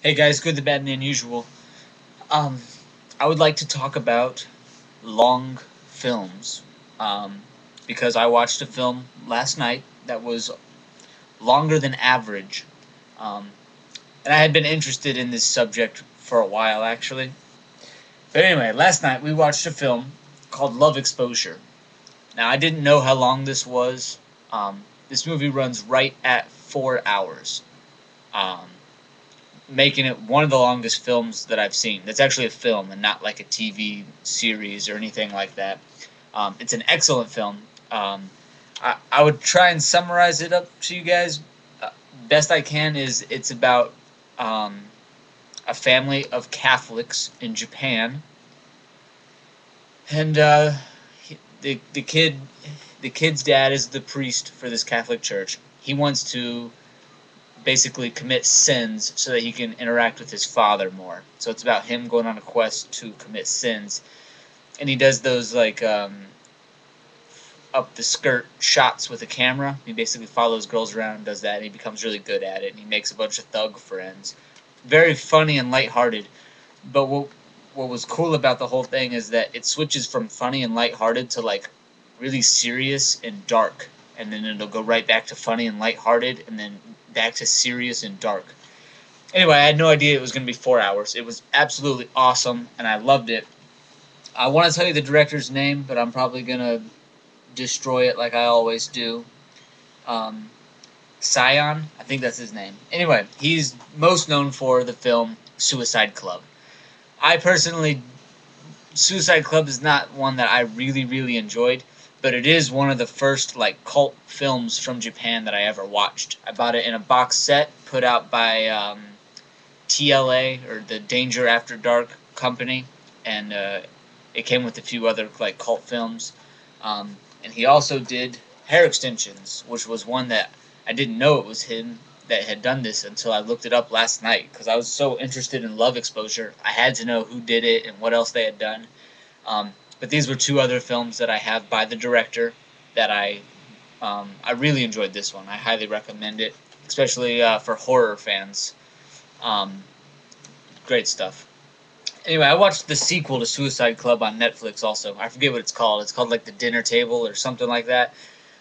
Hey guys, good, the bad, and the unusual. Um, I would like to talk about long films. Um, because I watched a film last night that was longer than average. Um, and I had been interested in this subject for a while, actually. But anyway, last night we watched a film called Love Exposure. Now, I didn't know how long this was. This movie runs right at 4 hours. Um, Making it one of the longest films that I've seen. That's actually a film and not like a TV series or anything like that. It's an excellent film. I would try and summarize it up to you guys best I can. Is it's about um, a family of Catholics in Japan, and the kid's dad is the priest for this Catholic church. He wants to basically commit sins so that he can interact with his father more. So it's about him going on a quest to commit sins, and he does those like up the skirt shots with a camera. He basically follows girls around and does that, and he becomes really good at it. And he makes a bunch of thug friends. Very funny and lighthearted. But what was cool about the whole thing is that it switches from funny and lighthearted to like really serious and dark, and then it'll go right back to funny and lighthearted, and then back to serious and dark. Anyway, I had no idea it was going to be 4 hours. It was absolutely awesome, and I loved it. I want to tell you the director's name, but I'm probably going to destroy it like I always do. Um, Sion, I think that's his name. Anyway, he's most known for the film Suicide Club. I personally, Suicide Club is not one that I really enjoyed, but it is one of the first like cult films from Japan that I ever watched. I bought it in a box set put out by TLA, or the Danger After Dark company, and it came with a few other like cult films. And he also did Hair Extensions, which was one that I didn't know it was him that had done this until I looked it up last night, because I was so interested in Love Exposure. I had to know who did it and what else they had done. But these were two other films that I have by the director that I really enjoyed this one. I highly recommend it, especially for horror fans. Um, Great stuff. Anyway, I watched the sequel to Suicide Club on Netflix also. I forget what it's called. It's called like The Dinner Table or something like that.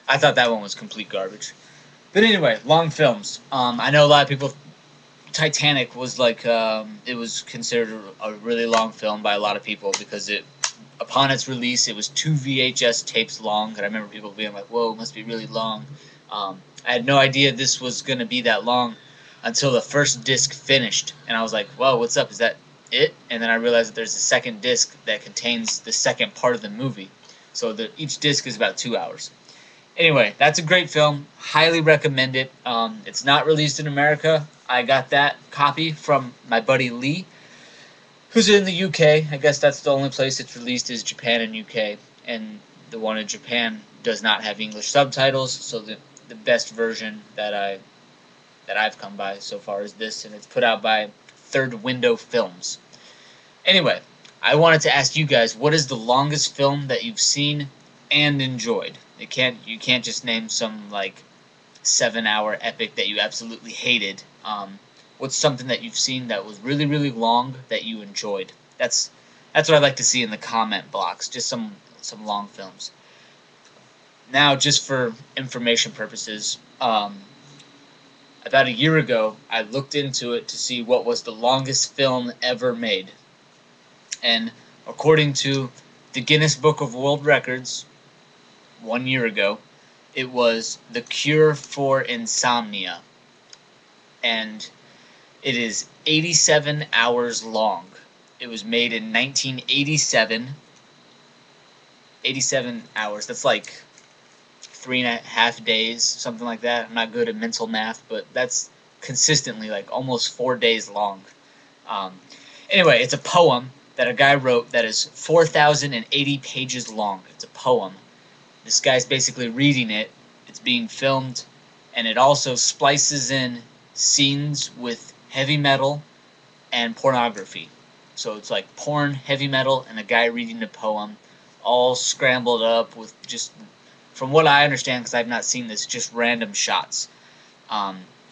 I thought that one was complete garbage. But anyway, long films. I know a lot of people. Titanic was like it was considered a really long film by a lot of people because upon its release it was 2 VHS tapes long, and I remember people being like, "Whoa, it must be really long." I had no idea this was going to be that long until the first disc finished, and I was like, "Whoa, what's up? Is that it?" And then I realized that there's a second disc that contains the second part of the movie. So each disc is about 2 hours. Anyway, that's a great film. Highly recommend it. It's not released in America. I got that copy from my buddy Lee, who's in the UK. I guess that's the only place it's released is Japan and UK. And the one in Japan does not have English subtitles, so the best version that I've come by so far is this, and it's put out by Third Window Films. Anyway, I wanted to ask you guys, what is the longest film that you've seen and enjoyed? You can't just name some like 7 hour epic that you absolutely hated. What's something that you've seen that was really long that you enjoyed? That's what I'd like to see in the comment blocks. Just some long films. Now, just for information purposes, about a year ago, I looked into it to see what was the longest film ever made, and according to the Guinness Book of World Records, 1 year ago, it was The Cure for Insomnia, and it is 87 hours long. It was made in 1987. 87 hours. That's like 3.5 days, something like that. I'm not good at mental math, but that's consistently like almost 4 days long. Anyway, it's a poem that a guy wrote that is 4,080 pages long. It's a poem. This guy's basically reading it. It's being filmed, and it also splices in scenes with heavy metal and pornography. So it's like porn, heavy metal, and a guy reading a poem, all scrambled up with just, from what I understand, because I've not seen this, just random shots.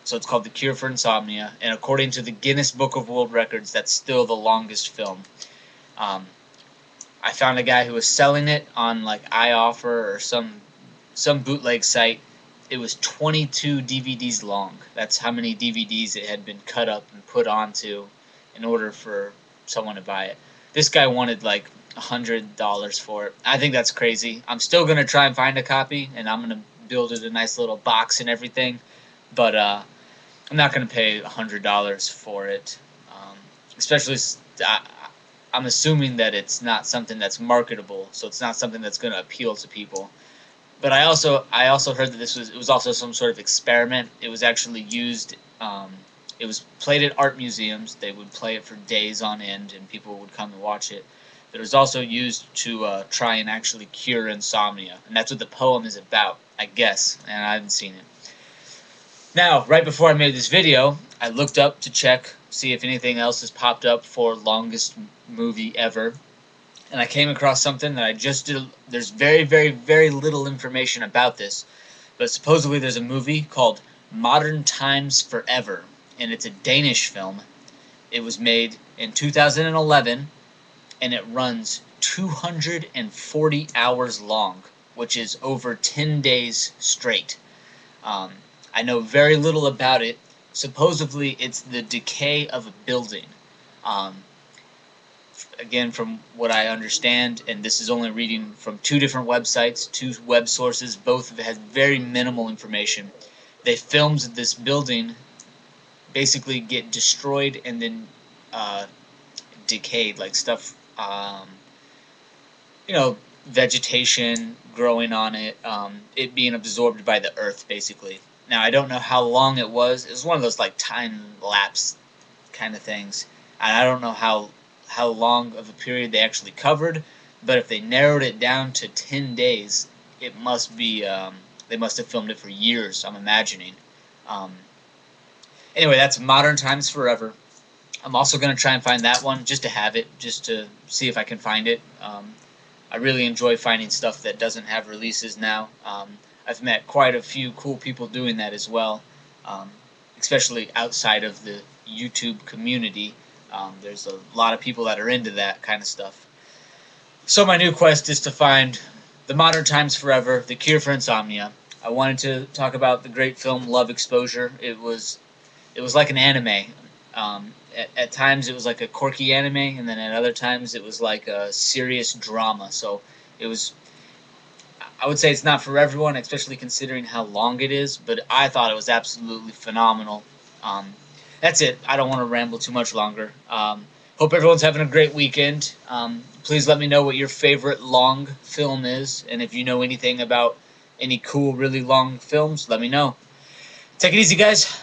So it's called The Cure for Insomnia, and according to the Guinness Book of World Records, that's still the longest film. Um, I found a guy who was selling it on like iOffer or some bootleg site. It was 22 DVDs long. That's how many DVDs it had been cut up and put onto in order for someone to buy it. This guy wanted like $100 for it. I think that's crazy. I'm still gonna try and find a copy, and I'm gonna build it a nice little box and everything, but I'm not gonna pay $100 for it. Especially, I'm assuming that it's not something that's marketable, so it's not something that's gonna appeal to people. But I also heard that it was also some sort of experiment. It was actually used. It was played at art museums. They would play it for days on end, and people would come and watch it. But it was also used to try and actually cure insomnia, and that's what the poem is about, I guess. And I haven't seen it. Now, right before I made this video, I looked up to check, see if anything else has popped up for longest movie ever. And I came across something that I just did. There's very, very, very little information about this, but supposedly there's a movie called Modern Times Forever, and it's a Danish film. It was made in 2011, and it runs 240 hours long, which is over 10 days straight. I know very little about it. Supposedly, it's the decay of a building. Again, from what I understand, and this is only reading from two different websites, two web sources, both of it has very minimal information. They filmed this building basically get destroyed and then decayed, like stuff, vegetation growing on it, it being absorbed by the earth, basically. Now, I don't know how long it was. It was one of those like time lapse kind of things, and I don't know how long of a period they actually covered, but if they narrowed it down to 10 days, it must be, they must have filmed it for years, I'm imagining. Anyway, that's Modern Times Forever. I'm also going to try and find that one, just to have it, just to see if I can find it. I really enjoy finding stuff that doesn't have releases now. I've met quite a few cool people doing that as well, especially outside of the YouTube community. There's a lot of people that are into that kind of stuff. So my new quest is to find the Modern Times Forever, The Cure for Insomnia. I wanted to talk about the great film Love Exposure. It was like an anime. At times it was like a quirky anime, and then at other times it was like a serious drama. So I would say it's not for everyone, especially considering how long it is, but I thought it was absolutely phenomenal. That's it. I don't want to ramble too much longer. Hope everyone's having a great weekend. Please let me know what your favorite long film is, and if you know anything about any cool, really long films, let me know. Take it easy, guys.